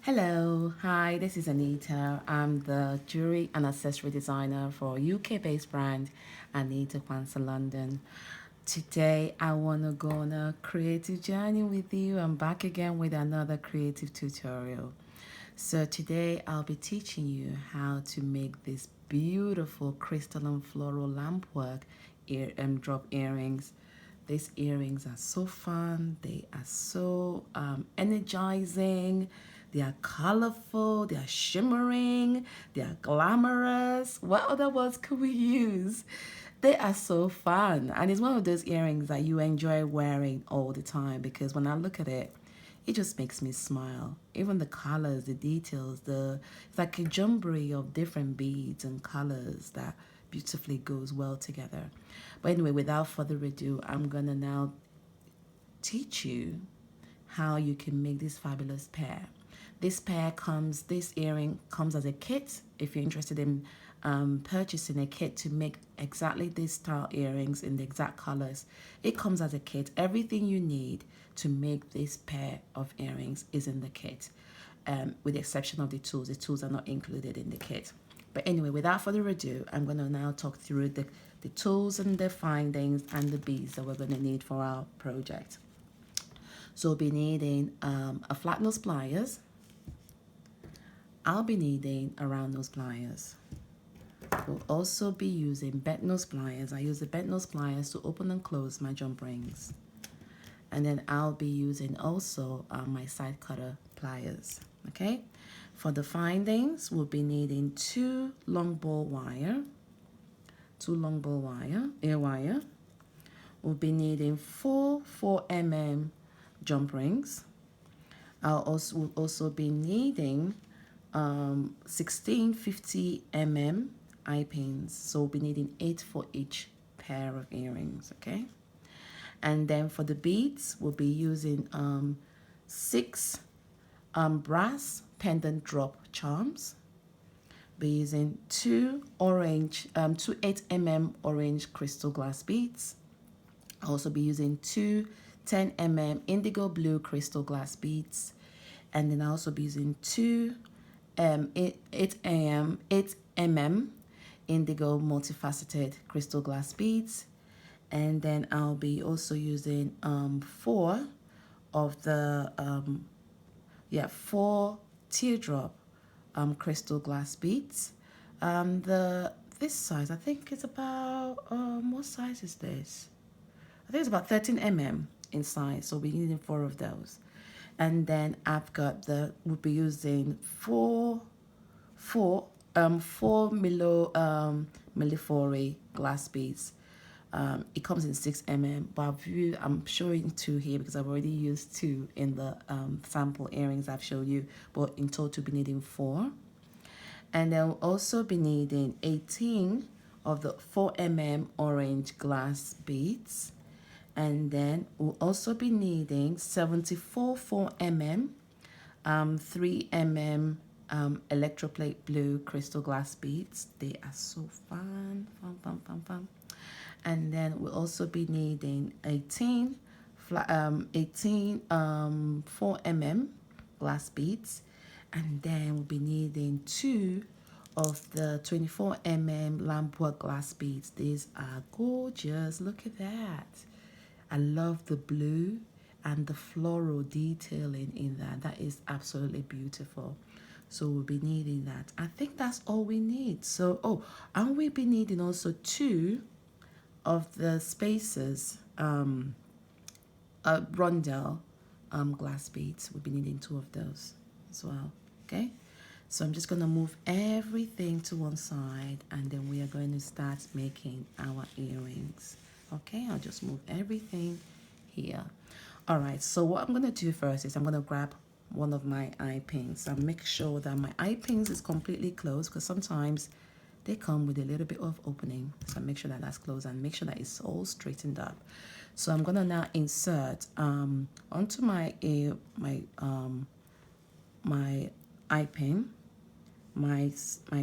Hello, hi, this is Anita. I'm the jewelry and accessory designer for UK-based brand Anita Quansah London. Today, I want to go on a creative journey with you. I'm back again with another creative tutorial. So today, I'll be teaching you how to make this beautiful crystal and floral lampwork drop earrings. These earrings are so fun. They are so energizing. They are colorful. They are shimmering. They are glamorous. What other words could we use? They are so fun. And it's one of those earrings that you enjoy wearing all the time because when I look at it, it just makes me smile. Even the colors, the details, it's like a jumble of different beads and colors that beautifully goes well together. But anyway, without further ado, I'm gonna now teach you how you can make this fabulous pair. This earring comes as a kit if you're interested in purchasing a kit to make exactly this style earrings in the exact colors. It comes as a kit. Everything you need to make this pair of earrings is in the kit, with the exception of the tools. The tools are not included in the kit. But anyway, without further ado, I'm going to now talk through the tools and the findings and the beads that we're going to need for our project. So we'll be needing a flat nose pliers. I'll be needing a round nose pliers. We'll also be using bent nose pliers. I use the bent nose pliers to open and close my jump rings. And then I'll be using also my side cutter pliers, okay? For the findings, we'll be needing two long ball wire, ear wire. We'll be needing four 4mm jump rings. Will also be needing 1650 mm eye pins. So we'll be needing 8 for each pair of earrings, okay? And then for the beads, we'll be using 6 brass pendant drop charms. Be using two 8mm orange crystal glass beads. I'll also be using two 10mm indigo blue crystal glass beads. And then I'll also be using two 8mm indigo multifaceted crystal glass beads. And then I'll be also using 4 of the 4 teardrop crystal glass beads. This size, I think it's about what size is this? I think it's about 13mm in size, so we're needing 4 of those. And then I've got we'll be using 4 millifori glass beads. It comes in 6mm, but I'm showing 2 here because I've already used 2 in the sample earrings I've showed you, but in total be needing 4. And then we'll also be needing 18 of the 4mm orange glass beads. And then we'll also be needing 74 4mm 3mm electroplate blue crystal glass beads. They are so fun. And then we'll also be needing 18 4mm glass beads. And then we'll be needing 2 of the 24mm Lampwork glass beads. These are gorgeous. Look at that. I love the blue and the floral detailing in that. That is absolutely beautiful. So we'll be needing that. I think that's all we need. So, and we'll be needing also 2 of the spacers rondelle glass beads. We'll be needing 2 of those as well, okay? So I'm just going to move everything to one side and then we are going to start making our earrings. Okay, I'll just move everything here. All right, so what I'm going to do first is I'm going to grab one of my eye pins and make sure that my eye pins is completely closed because sometimes they come with a little bit of opening. So make sure that that's closed and make sure that it's all straightened up. So I'm going to now insert onto my eye pin my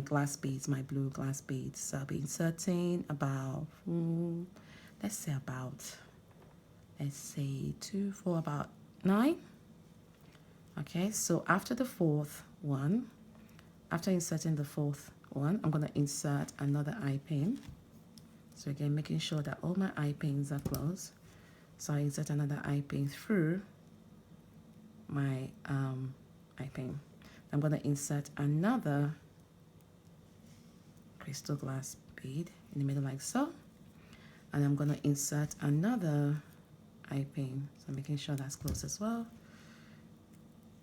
glass beads, my blue glass beads. So I'll be inserting about let's say 2 for about 9. Okay, so after the fourth one, after inserting the fourth one, I'm going to insert another eye pin. So again, making sure that all my eye pins are closed. So I insert another eye pin through my eye pin. I'm going to insert another crystal glass bead in the middle like so. And I'm going to insert another eye pin. So making sure that's closed as well.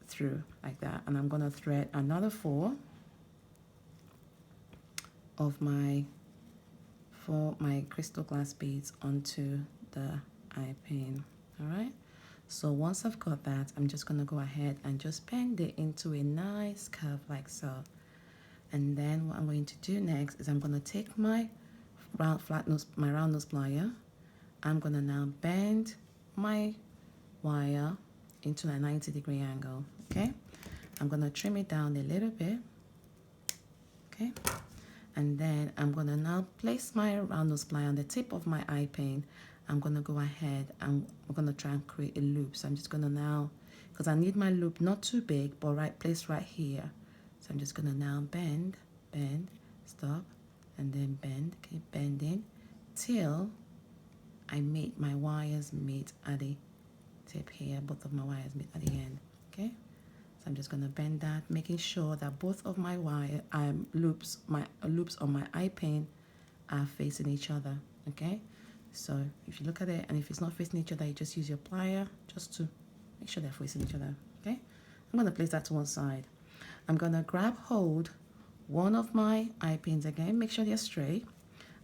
Through like that. And I'm going to thread another 4 of my crystal glass beads onto the eye pin. All right, so once I've got that, I'm just going to go ahead and just bend it into a nice curve like so. And then what I'm going to do next is I'm going to take my round nose plier. I'm going to now bend my wire into a 90-degree angle. Okay, I'm going to trim it down a little bit. Okay, and then I'm going to now place my round nose plier on the tip of my eye pin. I'm going to go ahead and we're going to try and create a loop. So I'm just going to now, because I need my loop not too big, but placed right here. So I'm just going to now bend, stop, and then bend, keep bending till my wires meet at the tip here. Both of my wires meet at the end. Okay, so I'm just going to bend that, making sure that both of my loops on my eye pin are facing each other. Okay, so if you look at it and if it's not facing each other, you just use your plier just to make sure they're facing each other. Okay, I'm going to place that to one side. I'm going to grab hold one of my eye pins again, make sure they're straight.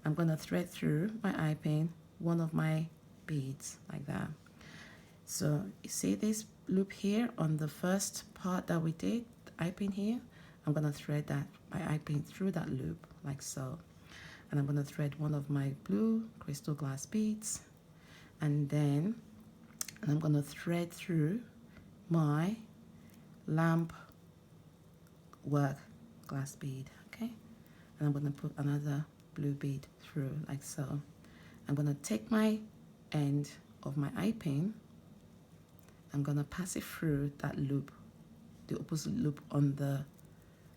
I'm going to thread through my eye pin one of my beads like that. So you see this loop here on the first part that we did, the eye pin here. I'm going to thread my eye pin through that loop like so. And I'm going to thread one of my blue crystal glass beads, and then I'm going to thread through my Lampwork glass bead. Okay, and I'm going to put another blue bead through like so. I'm going to take my end of my eye pin. I'm going to pass it through that loop, the opposite loop on the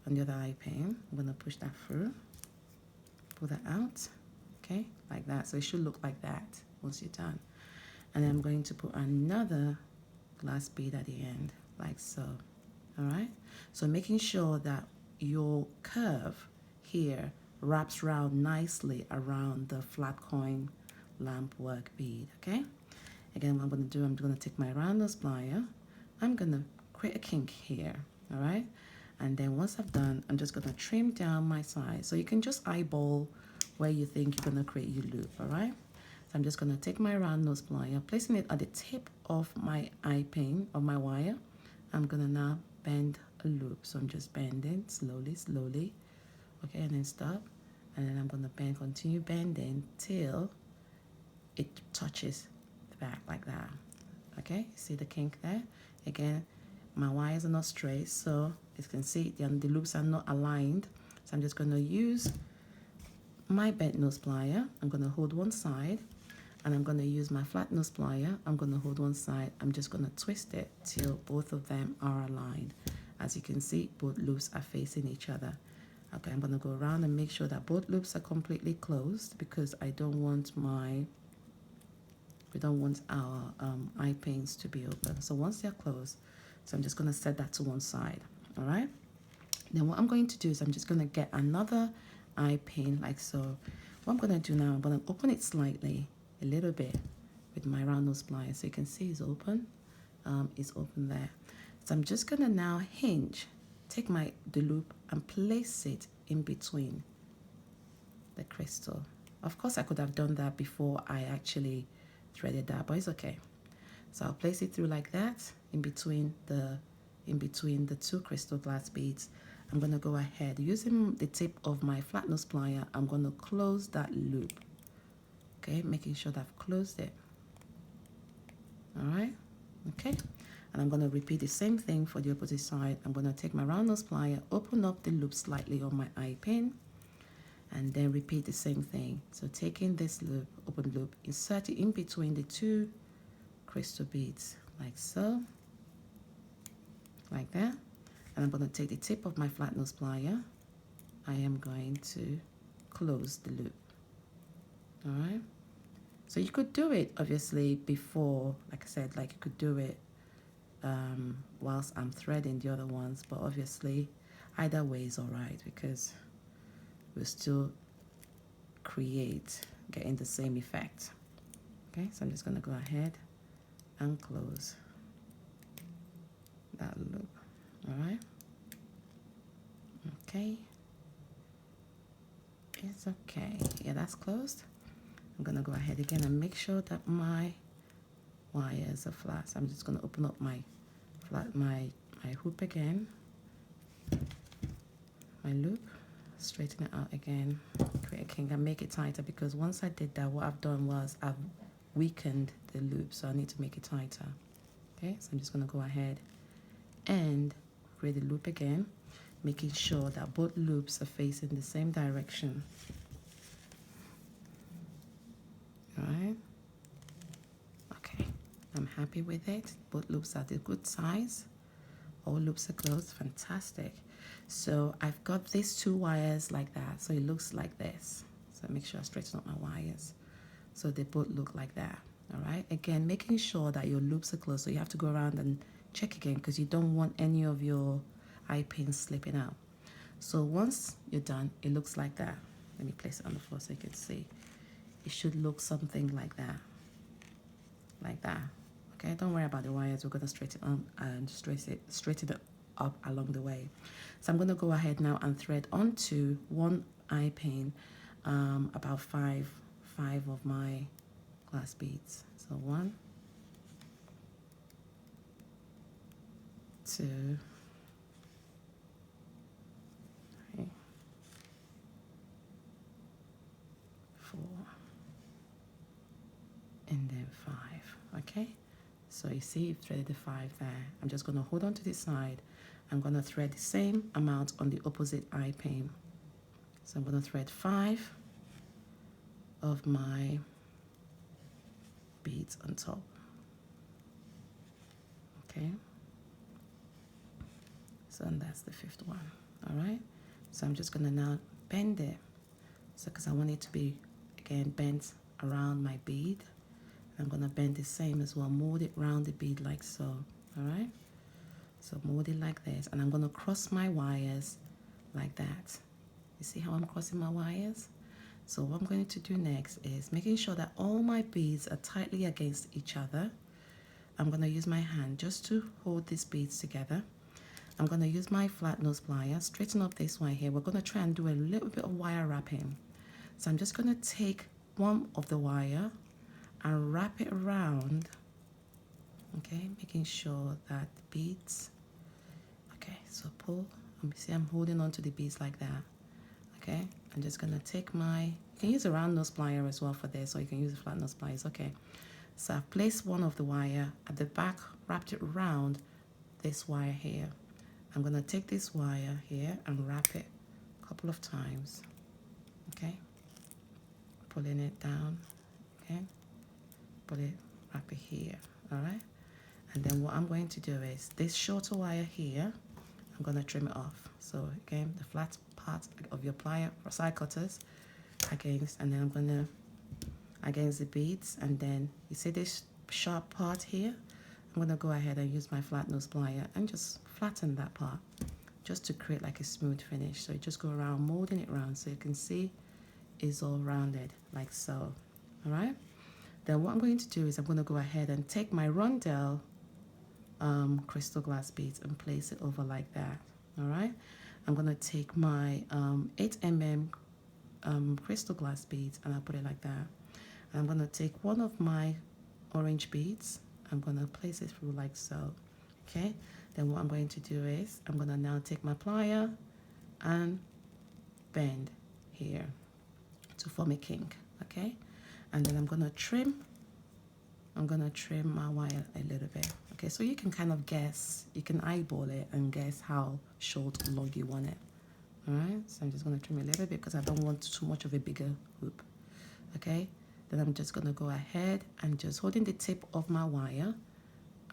other eye pin. I'm going to push that through, pull that out, okay, like that. So it should look like that once you're done. And then I'm going to put another glass bead at the end, like so. All right, so making sure that your curve here wraps around nicely around the flat coin Lampwork bead. Okay, again, what I'm going to do, I'm going to take my round nose plier. I'm going to create a kink here. All right, and then once I've done, I'm just going to trim down my size. So you can just eyeball where you think you're going to create your loop. All right, so I'm just going to take my round nose plier, placing it at the tip of my eye pin of my wire. I'm going to now bend a loop. So I'm just bending slowly, okay, and then stop. And then I'm going to bend, continue bending till it touches the back like that. Okay, see the kink there? Again, my wires are not straight, so as you can see, the loops are not aligned. So I'm just going to use my bent nose plier. I'm going to hold one side, and I'm going to use my flat nose plier. I'm going to hold one side. I'm just going to twist it till both of them are aligned. As you can see, both loops are facing each other. Okay, I'm going to go around and make sure that both loops are completely closed, because I don't want our eye pins to be open. So once they're closed, so I'm just going to set that to one side. All right, then what I'm going to do is I'm just going to get another eye pin like so. What I'm going to do now, I'm going to open it slightly, a little bit, with my round nose plier. So you can see it's open. It's open there. So I'm just going to now take the loop and place it in between the crystal. Of course, I could have done that before I actually threaded that, but it's okay. So I'll place it through like that in between the two crystal glass beads. I'm going to go ahead using the tip of my flat nose plier. I'm going to close that loop. Okay, making sure that I've closed it. All right, okay. And I'm going to repeat the same thing for the opposite side. I'm going to take my round nose plier, open up the loop slightly on my eye pin, and then repeat the same thing. So taking this loop, open loop, insert it in between the two crystal beads, like so, like that. And I'm going to take the tip of my flat nose plier. I am going to close the loop. All right. So you could do it obviously before, like I said, like you could do it whilst I'm threading the other ones, but obviously either way is all right because we'll still getting the same effect. Okay, so I'm just going to go ahead and close that loop. All right. Okay. It's okay. Yeah, that's closed. I'm going to go ahead again and make sure that my wires are flat. So I'm just going to open up my hoop again, my loop, straighten it out again, create a kink and make it tighter, because once I did that, what I've done was I've weakened the loop, so I need to make it tighter. Okay, so I'm just going to go ahead and create the loop again, making sure that both loops are facing the same direction. All right. Okay, I'm happy with it. Both loops are the good size. All loops are closed. Fantastic. So I've got these two wires like that, so it looks like this. So make sure I straighten up my wires so they both look like that. All right. Again, making sure that your loops are closed. So you have to go around and check again because you don't want any of your eye pins slipping out. So once you're done, it looks like that. Let me place it on the floor so you can see. It should look something like that. Like that. Okay, don't worry about the wires. We're going to straighten it on and straighten it up along the way. So I'm going to go ahead now and thread onto one eye pin about five of my glass beads. So 1, 2, 3, 4, and then 5. Okay, so you see you've threaded the 5 there. I'm just going to hold on to this side. I'm going to thread the same amount on the opposite eye pin. So I'm going to thread 5 of my beads on top. Okay, so that's the 5th one. All right, so I'm just going to now bend it, so because I want it to be again bent around my bead. I'm going to bend the same as well, mold it around the bead like so. All right, so mold it like this, and I'm going to cross my wires like that. You see how I'm crossing my wires? So what I'm going to do next is making sure that all my beads are tightly against each other. I'm going to use my hand just to hold these beads together. I'm going to use my flat nose plier, straighten up this one here. We're going to try and do a little bit of wire wrapping. So I'm just going to take one of the wire and wrap it around, okay, making sure that the beads, okay, so pull, see I'm holding on to the beads like that, okay. I'm just going to take you can use a round nose plier as well for this, or you can use a flat nose pliers, okay. So I've placed one of the wire at the back, wrapped it around this wire here. I'm going to take this wire here and wrap it a couple of times, okay, pulling it down, okay, put it, wrap it here, all right. And then what I'm going to do is this shorter wire here, I'm going to trim it off. So again, the flat part of your plier for side cutters against, and then I'm going to against the beads, and then you see this sharp part here, I'm going to go ahead and use my flat nose plier and just flatten that part just to create like a smooth finish. So you just go around molding it around so you can see it's all rounded like so. All right, then what I'm going to do is I'm going to go ahead and take my rondelle crystal glass beads and place it over like that. All right, I'm going to take my 8mm crystal glass beads and I'll put it like that. And I'm going to take one of my orange beads, I'm going to place it through like so. Okay, then what I'm going to do is I'm going to now take my plier and bend here to form a kink. Okay, and then I'm going to trim my wire a little bit. Okay, so you can kind of guess, you can eyeball it and guess how short or long you want it. All right, so I'm just going to trim a little bit because I don't want too much of a bigger hoop. Okay, then I'm just going to go ahead and just holding the tip of my wire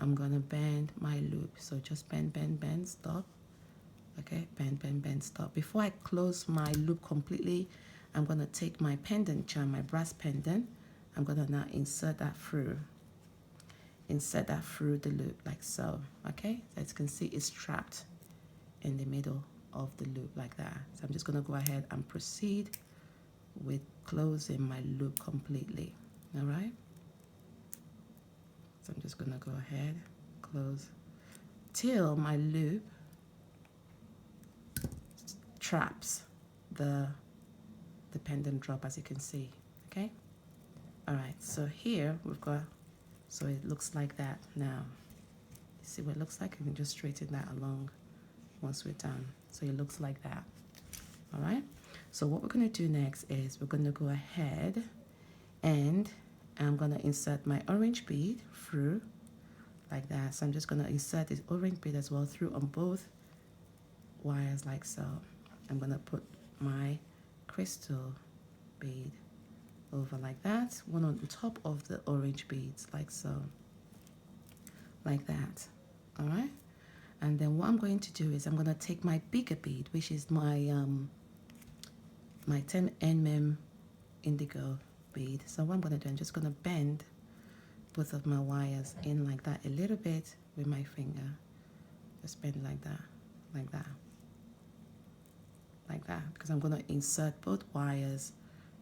I'm gonna bend my loop. So just bend, bend, bend, stop. Okay, bend, bend, bend, stop. Before I close my loop completely, I'm gonna take my pendant charm, my brass pendant. I'm gonna now insert that through. Insert that through the loop like so. Okay, so as you can see, it's trapped in the middle of the loop like that. So I'm just gonna go ahead and proceed with closing my loop completely. All right. So I'm just gonna go ahead, close till my loop traps the pendant drop, as you can see. Okay. All right. So here we've got. So it looks like that now. You see what it looks like? You can just straighten that along once we're done. So it looks like that. All right. So what we're going to do next is we're going to go ahead and I'm going to insert my orange bead through like that. So I'm just going to insert this orange bead as well through on both wires like so. I'm going to put my crystal bead over like that, one on top of the orange beads like so, like that. All right. And then what I'm going to do is I'm going to take my bigger bead, which is my my 10 mm indigo bead. So what I'm going to do, I'm just going to bend both of my wires in like that a little bit with my finger. Just bend like that, like that, like that, because I'm going to insert both wires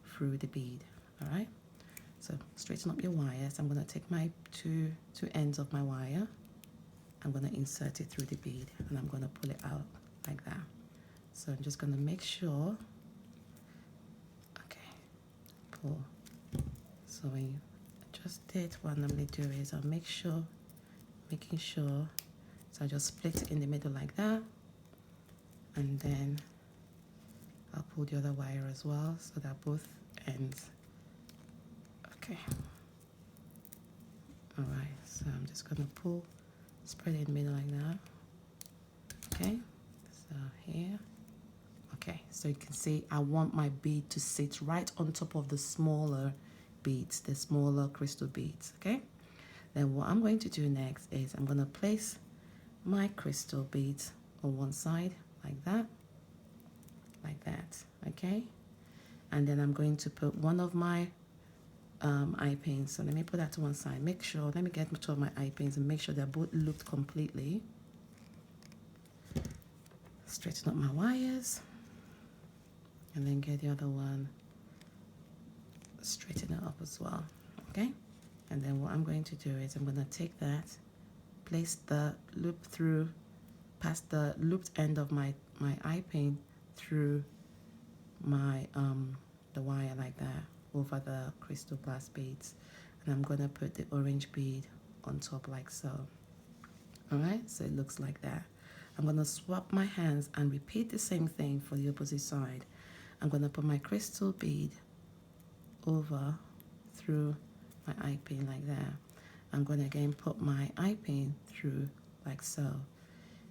through the bead. All right. So straighten up your wires. I'm going to take my two ends of my wire. I'm going to insert it through the bead and I'm going to pull it out like that. So I'm just going to make sure, okay, pull. So when you adjust it, what I'm going to do is I'll making sure, so I just split it in the middle like that. And then I'll pull the other wire as well so that both ends. Okay. All right, so I'm just going to pull, spread it in the middle like that. Okay, so here. Okay, so you can see I want my bead to sit right on top of the smaller beads, the smaller crystal beads. Okay, then what I'm going to do next is I'm going to place my crystal beads on one side like that, okay, and then I'm going to put one of my eye pins. So let me put that to one side. Make sure, let me get two of my eye pins and make sure they're both looped completely. Straighten up my wires and then get the other one, straighten it up as well. Okay, and then what I'm going to do is I'm going to take that, place the loop through, past the looped end of my eye pin through my the wire like that over the crystal glass beads, and I'm going to put the orange bead on top like so. All right, so it looks like that. I'm going to swap my hands and repeat the same thing for the opposite side. I'm going to put my crystal bead over through my eye pin like that. I'm going to again put my eye pin through like so,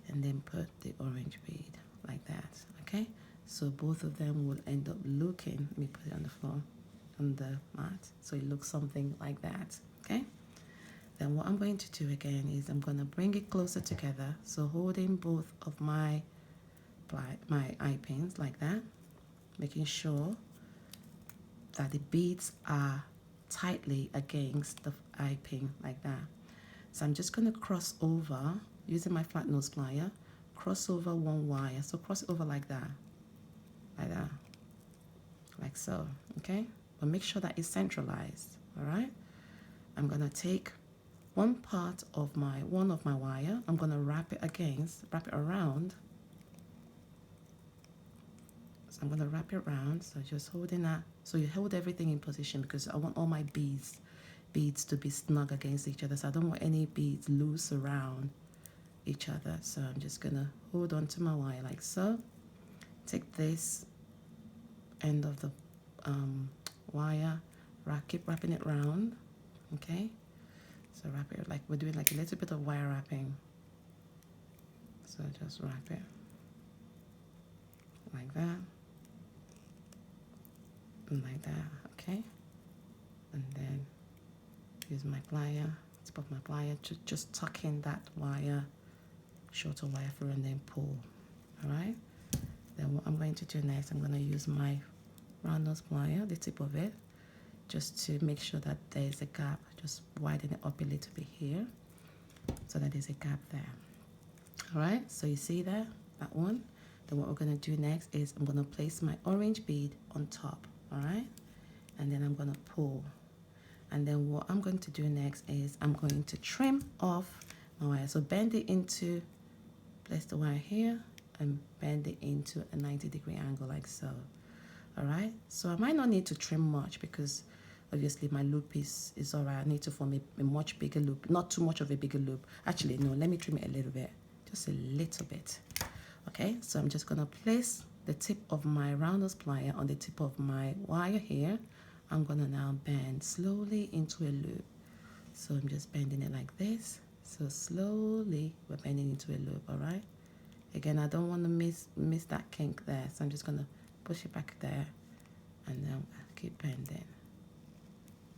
and then put the orange bead like that. Okay, so both of them will end up looking, let me put it on the floor, on the mat, so it looks something like that. Okay, then what I'm going to do again is I'm going to bring it closer together, so holding both of my eye pins like that, making sure that the beads are tightly against the eye pin like that. So I'm just going to cross over using my flat nose plier, cross over one wire, so cross it over like that, like so. Okay, but make sure that it's centralized. All right, I'm going to take one part of one of my wire, I'm going to wrap it around. So I'm going to wrap it around, so just holding that, so you hold everything in position, because I want all my beads to be snug against each other, so I don't want any beads loose around each other. So I'm just going to hold on to my wire like so, take this end of the wire, keep wrapping it round. Okay, so wrap it like we're doing like a little bit of wire wrapping, so just wrap it like that and like that. Okay, and then use my plier tip of my plier to just tuck in that wire, shorter wire through, and then pull. All right. Then what I'm going to do next, I'm going to use my round nose plier, the tip of it, just to make sure that there's a gap. Just widen it up a little bit here, so that there's a gap there. All right. So you see there, that one. Then what we're going to do next is I'm going to place my orange bead on top. All right. And then I'm going to pull. And then what I'm going to do next is I'm going to trim off my wire. So bend it into, place the wire here and bend it into a 90-degree angle like so. All right. So I might not need to trim much because obviously my loop is all right. I need to form a much bigger loop, not too much of a bigger loop. Actually, no, let me trim it a little bit, just a little bit. Okay. So I'm just going to place the tip of my round nose plier on the tip of my wire here. I'm going to now bend slowly into a loop. So I'm just bending it like this. So slowly we're bending into a loop, all right? Again, I don't want to miss that kink there. So I'm just going to push it back there and then keep bending.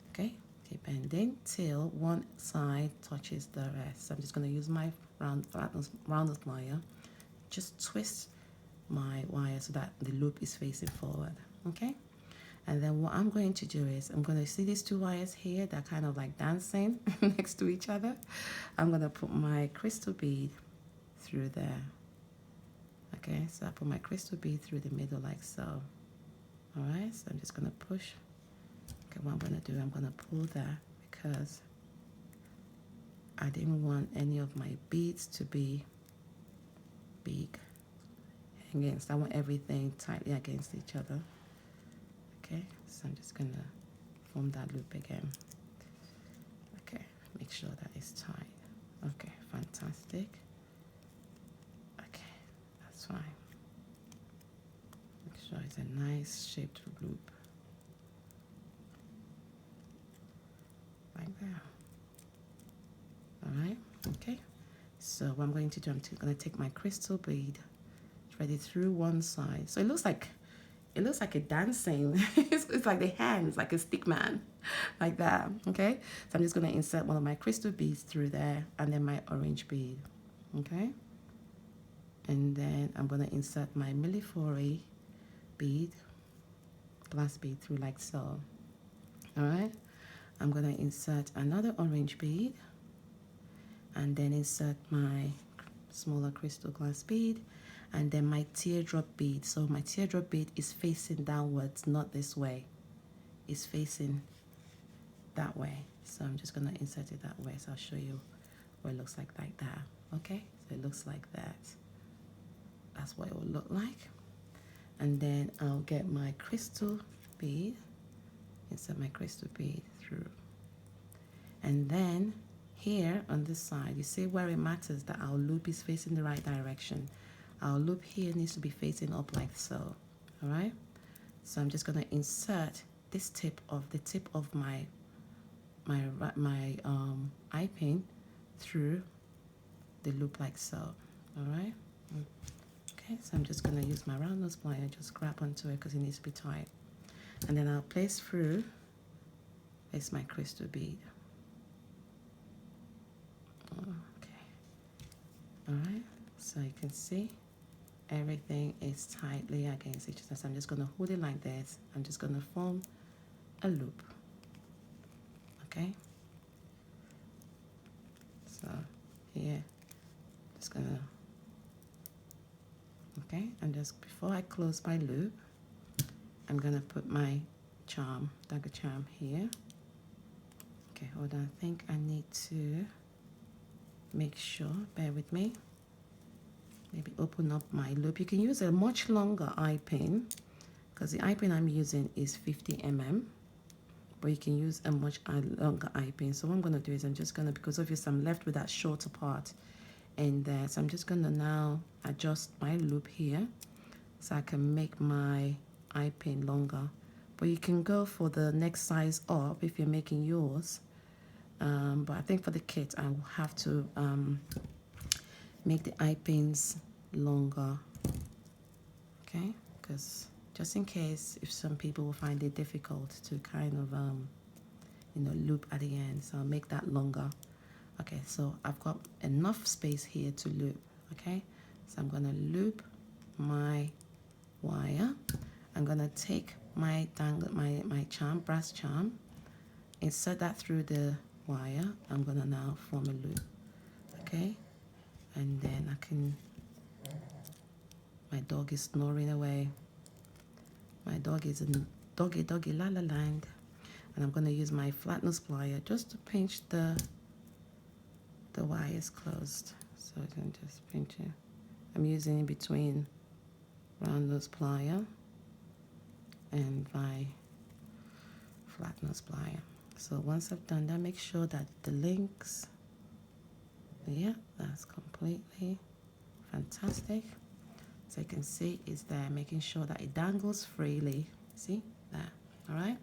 Okay, keep bending till one side touches the rest. So I'm just going to use my round nose plier. Just twist my wire so that the loop is facing forward, okay? And then what I'm going to do is I'm going to see these two wires here that are kind of like dancing next to each other. I'm going to put my crystal bead through there. Okay, so I put my crystal bead through the middle like so. All right, so I'm just going to push. Okay, what I'm going to do, I'm going to pull that because I didn't want any of my beads to be big against. I want everything tightly against each other. Okay, so I'm just gonna form that loop again. Okay, make sure that it's tight. Okay, fantastic. Okay, that's fine. Make sure it's a nice shaped loop. Like that. All right, okay. So what I'm going to do, I'm gonna take my crystal bead, thread it through one side. So it looks like a dancing. it's like the hands, like a stick man, like that. Okay, so I'm just going to insert one of my crystal beads through there and then my orange bead. Okay, and then I'm going to insert my millefleur bead, glass bead through like so. All right, I'm going to insert another orange bead and then insert my smaller crystal glass bead and then my teardrop bead. So my teardrop bead is facing downwards, not this way. It's facing that way. So I'm just going to insert it that way. So I'll show you what it looks like that. Okay, so it looks like that. That's what it will look like. And then I'll get my crystal bead, insert my crystal bead through. And then here on this side, you see where it matters that our loop is facing the right direction. Our loop here needs to be facing up like so. All right, so I'm just going to insert this tip of my eye pin through the loop like so. All right, okay, so I'm just going to use my round nose plier, just grab onto it because it needs to be tight, and then I'll place my crystal bead. Okay, all right, so you can see everything is tightly against each other. So I'm just going to hold it like this. I'm just going to form a loop. Okay. So here, just going to, okay, and just before I close my loop, I'm going to put my charm, Dangle charm here. Okay, hold on. I think I need to make sure, bear with me. Maybe open up my loop. You can use a much longer eye pin because the eye pin I'm using is 50 mm, but you can use a much longer eye pin. So what I'm going to do is I'm just going to, because obviously I'm left with that shorter part in there, so I'm just going to now adjust my loop here so I can make my eye pin longer. But you can go for the next size up if you're making yours. But I think for the kit I will have to make the eye pins longer, okay, because just in case if some people will find it difficult to kind of loop at the end, so I'll make that longer Okay, so I've got enough space here to loop. Okay, so I'm gonna loop my wire. I'm gonna take my dangle, my charm, brass charm, insert that through the wire. I'm gonna now form a loop. Okay, and then I can, my dog is snoring away. My dog is in doggy la la land. And I'm gonna use my flat nose plier just to pinch the wires closed. So I can just pinch it. I'm using in between round nose plier and my flat nose plier. So once I've done that, make sure that the links, yeah, that's completely fantastic. So you can see it's there, making sure that it dangles freely. See that? All right.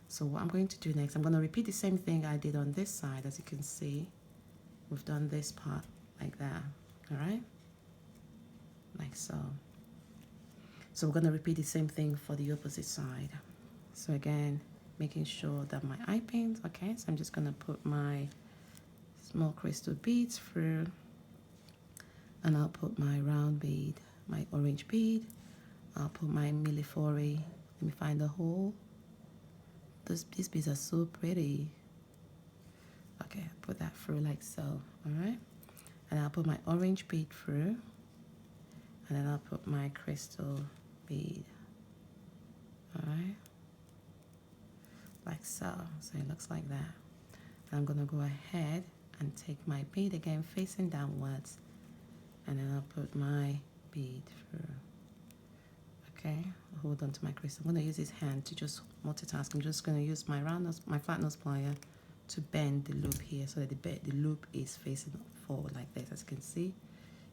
So what I'm going to do next, I'm going to repeat the same thing I did on this side. As you can see, we've done this part like that. All right, like so. So we're going to repeat the same thing for the opposite side. So again, making sure that my eye pins, okay, so I'm just going to put my small crystal beads through, and I'll put my round bead, my orange bead. I'll put my millifori. Let me find the hole. These beads are so pretty. Okay, put that through like so. All right, and I'll put my orange bead through, and then I'll put my crystal bead. All right, like so. So it looks like that. And I'm gonna go ahead and take my bead again, facing downwards, and then I'll put my bead through. Okay, hold on to my crystal. I'm going to use this hand to just multitask. I'm just going to use my my flat nose plier to bend the loop here so that the loop is facing forward like this. As you can see,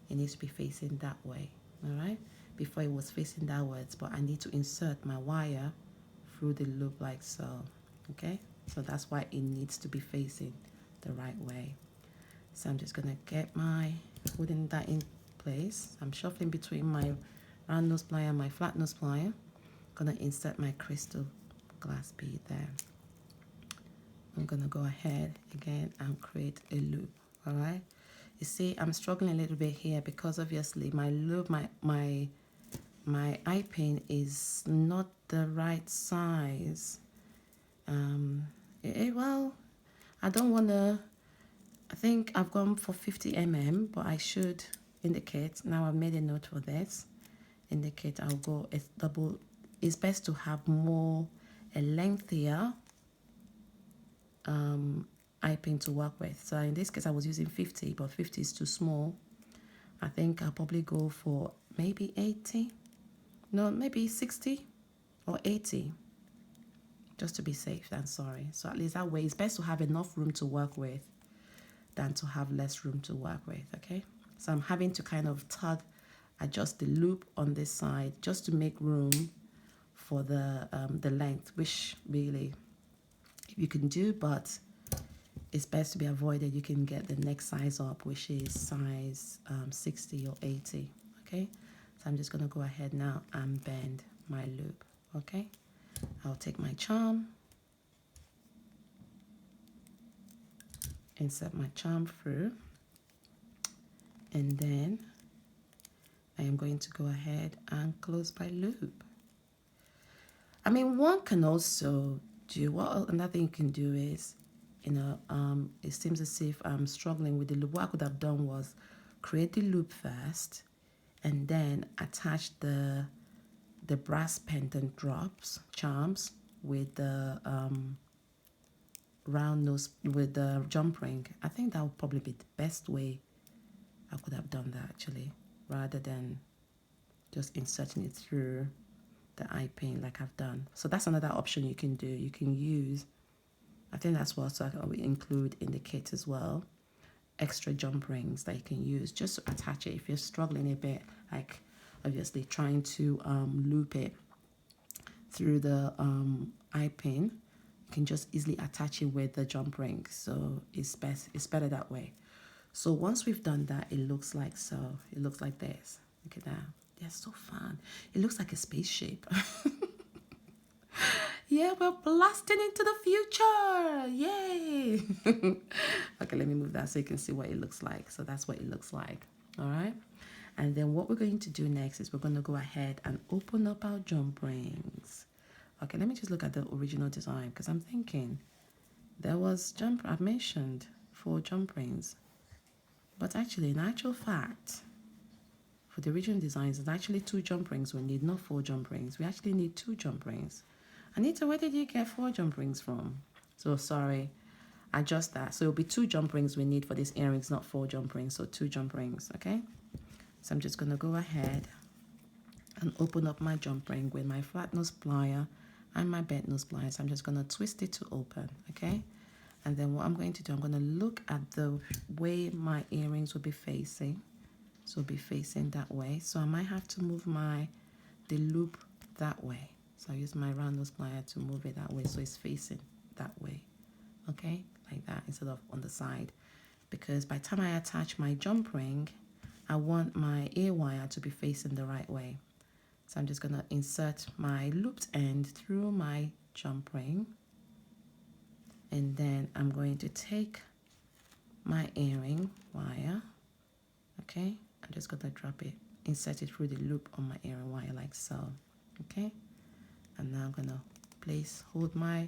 it needs to be facing that way. All right, before it was facing downwards, but I need to insert my wire through the loop like so. Okay, so that's why it needs to be facing the right way. So I'm just going to get my, putting that in place. I'm shuffling between my round nose plier and my flat nose plier. Gonna insert my crystal glass bead there. I'm gonna go ahead again and create a loop. All right, you see I'm struggling a little bit here because obviously my loop, my eye pin is not the right size. Well, I don't want to, I think I've gone for 50 mm, but I should indicate, now I've made a note for this, indicate I'll go a double. It's best to have a lengthier eye pin to work with. So in this case I was using 50, but 50 is too small. I think I'll probably go for maybe 80, no, maybe 60 or 80, just to be safe than sorry. So at least that way it's best to have enough room to work with than to have less room to work with. Okay, so I'm having to kind of adjust the loop on this side just to make room for the length, which really you can do, but it's best to be avoided. You can get the next size up, which is size 60 or 80. Okay, so I'm just going to go ahead now and bend my loop. Okay, I'll take my charm, insert my charm through, and then I am going to go ahead and close my loop. I mean, one can also do, what another thing you can do is, you know, it seems as if I'm struggling with the loop. What I could have done was create the loop first and then attach the brass pendant charms with the round nose, with the jump ring. I think that would probably be the best way I could have done that actually, rather than just inserting it through the eye pin like I've done. So that's another option you can do. You can use, I think that's what I will include in the kit as well, extra jump rings that you can use just to attach it if you're struggling a bit, like obviously trying to loop it through the eye pin. You can just easily attach it with the jump ring, so it's better that way. So once we've done that, it looks like so. It looks like this. Look at that. They're so fun. It looks like a spaceship. Yeah, we're blasting into the future. Yay. Okay, let me move that so you can see what it looks like. So that's what it looks like. All right. And then what we're going to do next is we're going to go ahead and open up our jump rings. Okay, let me just look at the original design because I'm thinking there was I've mentioned 4 jump rings. But actually, in actual fact, for the original designs, it's actually 2 jump rings we need, not 4 jump rings. We actually need 2 jump rings. Anita, where did you get 4 jump rings from? So sorry, adjust that. So it'll be 2 jump rings we need for these earrings, not 4 jump rings. So 2 jump rings, okay? So I'm just gonna go ahead and open up my jump ring with my flat nose plier and my bent nose pliers. So I'm just gonna twist it to open, okay? And then what I'm going to do, I'm gonna look at the way my earrings will be facing. So it'll be facing that way. So I might have to move the loop that way. So I use my round nose plier to move it that way so it's facing that way. Okay, like that instead of on the side. Because by the time I attach my jump ring, I want my ear wire to be facing the right way. So I'm just gonna insert my looped end through my jump ring. And then I'm going to take my earring wire, okay? I'm just gonna drop it, insert it through the loop on my earring wire like so, okay? And now I'm gonna hold my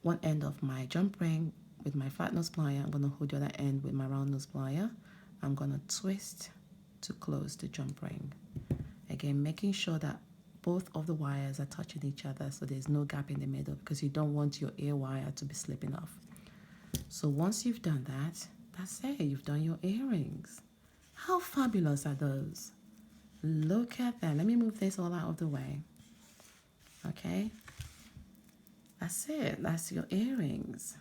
one end of my jump ring with my flat nose plier. I'm gonna hold the other end with my round nose plier. I'm gonna twist to close the jump ring. Again, making sure that both of the wires are touching each other so there's no gap in the middle because you don't want your ear wire to be slipping off. So once you've done that, that's it, you've done your earrings. How fabulous are those? Look at that. Let me move this all out of the way. Okay, that's it. That's your earrings.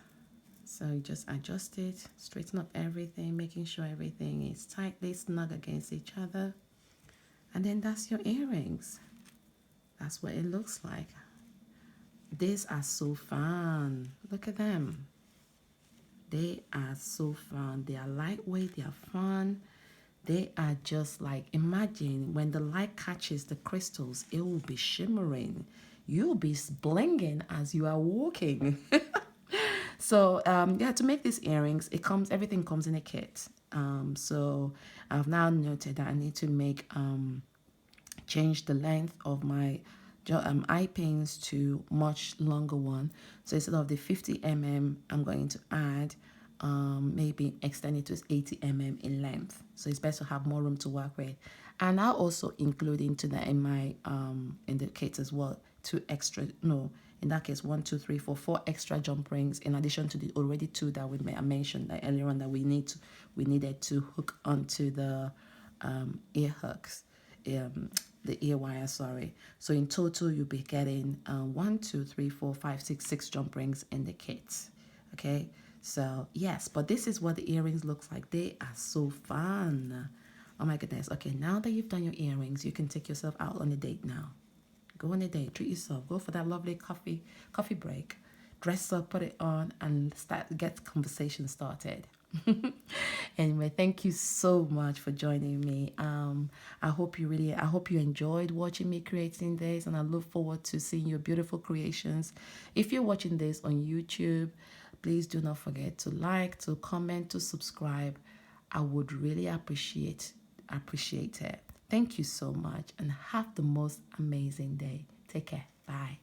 So you just adjust it, straighten up everything, making sure everything is tightly snug against each other. And then that's your earrings. That's what it looks like. These are so fun. Look at them. They are so fun. They are lightweight, they are fun. They are just like, imagine when the light catches the crystals, it will be shimmering. You'll be blinging as you are walking. So yeah, to make these earrings, everything comes in a kit. So I've now noted that I need to change the length of my eye pins to much longer one. So instead of the 50 mm, I'm going to add maybe extend it to 80 mm in length. So it's best to have more room to work with. And I'll also include into that in my in the kit as well, 2 extra, no, in that case 1, 2, 3, 4, 4 extra jump rings in addition to the already 2 that I mentioned that earlier on that we needed to hook onto the ear hooks. The ear wire, sorry. So in total, you'll be getting 1, 2, 3, 4, 5, 6, 6 jump rings in the kit. Okay, so yes, but this is what the earrings looks like. They are so fun. Oh my goodness. Okay, now that you've done your earrings, you can take yourself out on a date now. Go on a date, treat yourself. Go for that lovely coffee break. Dress up, put it on, and get conversation started. Anyway, thank you so much for joining me. I hope you enjoyed watching me creating this, and I look forward to seeing your beautiful creations. If you're watching this on YouTube, please do not forget to like, to comment, to subscribe. I would really appreciate it. Thank you so much, and have the most amazing day. Take care. Bye.